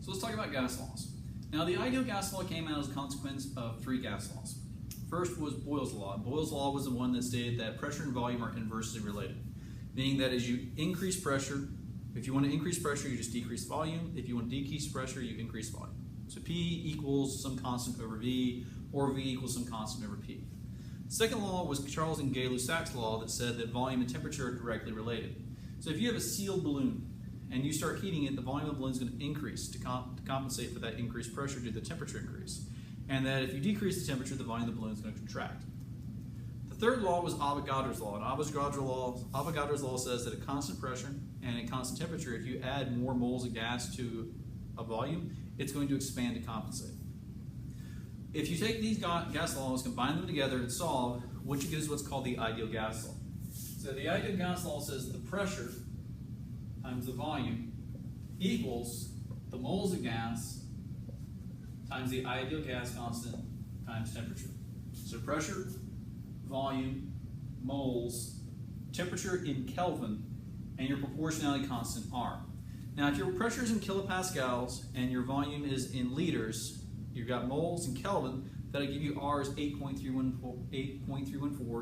So let's talk about gas laws. Now the ideal gas law came out as a consequence of three gas laws. First was Boyle's law. Boyle's law was the one that stated that pressure and volume are inversely related, meaning that as you increase pressure, if you want to increase pressure, you just decrease volume. If you want to decrease pressure, you increase volume. So P equals some constant over V, or V equals some constant over P. Second law was Charles and Gay-Lussac's law that said that volume and temperature are directly related. So if you have a sealed balloon and you start heating it, the volume of the balloon is going to increase to compensate for that increased pressure due to the temperature increase. And that if you decrease the temperature, the volume of the balloon is going to contract. The third law was Avogadro's law. And Avogadro's law says that at constant pressure and at constant temperature, if you add more moles of gas to a volume, it's going to expand to compensate. If you take these gas laws, combine them together, and solve, what you get is what's called the ideal gas law. So the ideal gas law says the pressure times the volume equals the moles of gas times the ideal gas constant times temperature. So pressure, volume, moles, temperature in Kelvin, and your proportionality constant R. Now if your pressure is in kilopascals and your volume is in liters, you've got moles in Kelvin, that'll give you R is 8.314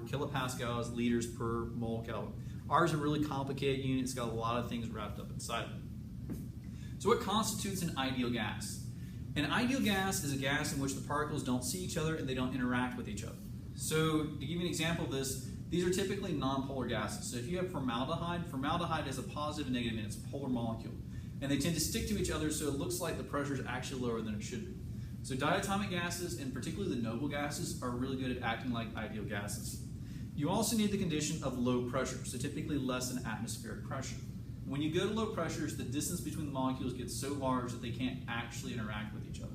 kilopascals liters per mole Kelvin. R is a really complicated unit. It's got a lot of things wrapped up inside of it. So what constitutes an ideal gas? An ideal gas is a gas in which the particles don't see each other and they don't interact with each other. So to give you an example of this, these are typically nonpolar gases. So if you have formaldehyde, formaldehyde has a positive and negative in its polar molecule. And they tend to stick to each other so it looks like the pressure is actually lower than it should be. So diatomic gases, and particularly the noble gases, are really good at acting like ideal gases. You also need the condition of low pressure, so typically less than atmospheric pressure. When you go to low pressures, the distance between the molecules gets so large that they can't actually interact with each other.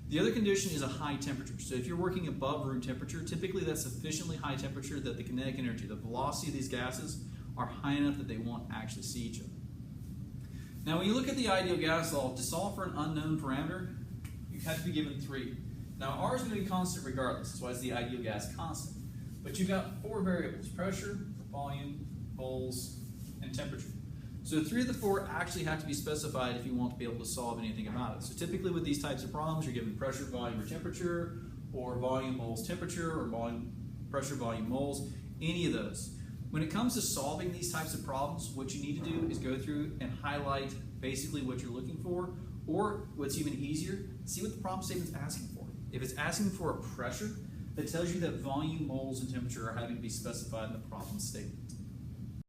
The other condition is a high temperature. So if you're working above room temperature, typically that's sufficiently high temperature that the kinetic energy, the velocity of these gases, are high enough that they won't actually see each other. Now when you look at the ideal gas law, to solve for an unknown parameter, you have to be given 3. Now R is going to be constant regardless, that's why it's the ideal gas constant. But you've got 4 variables: pressure, volume, moles, and temperature. So 3 of the 4 actually have to be specified if you want to be able to solve anything about it. So typically with these types of problems, you're given pressure, volume, or temperature, or volume, moles, temperature, or volume, pressure, volume, moles, any of those. When it comes to solving these types of problems, what you need to do is go through and highlight basically what you're looking for, or what's even easier, see what the problem statement's asking for. If it's asking for a pressure, that tells you that volume, moles, and temperature are having to be specified in the problem statement.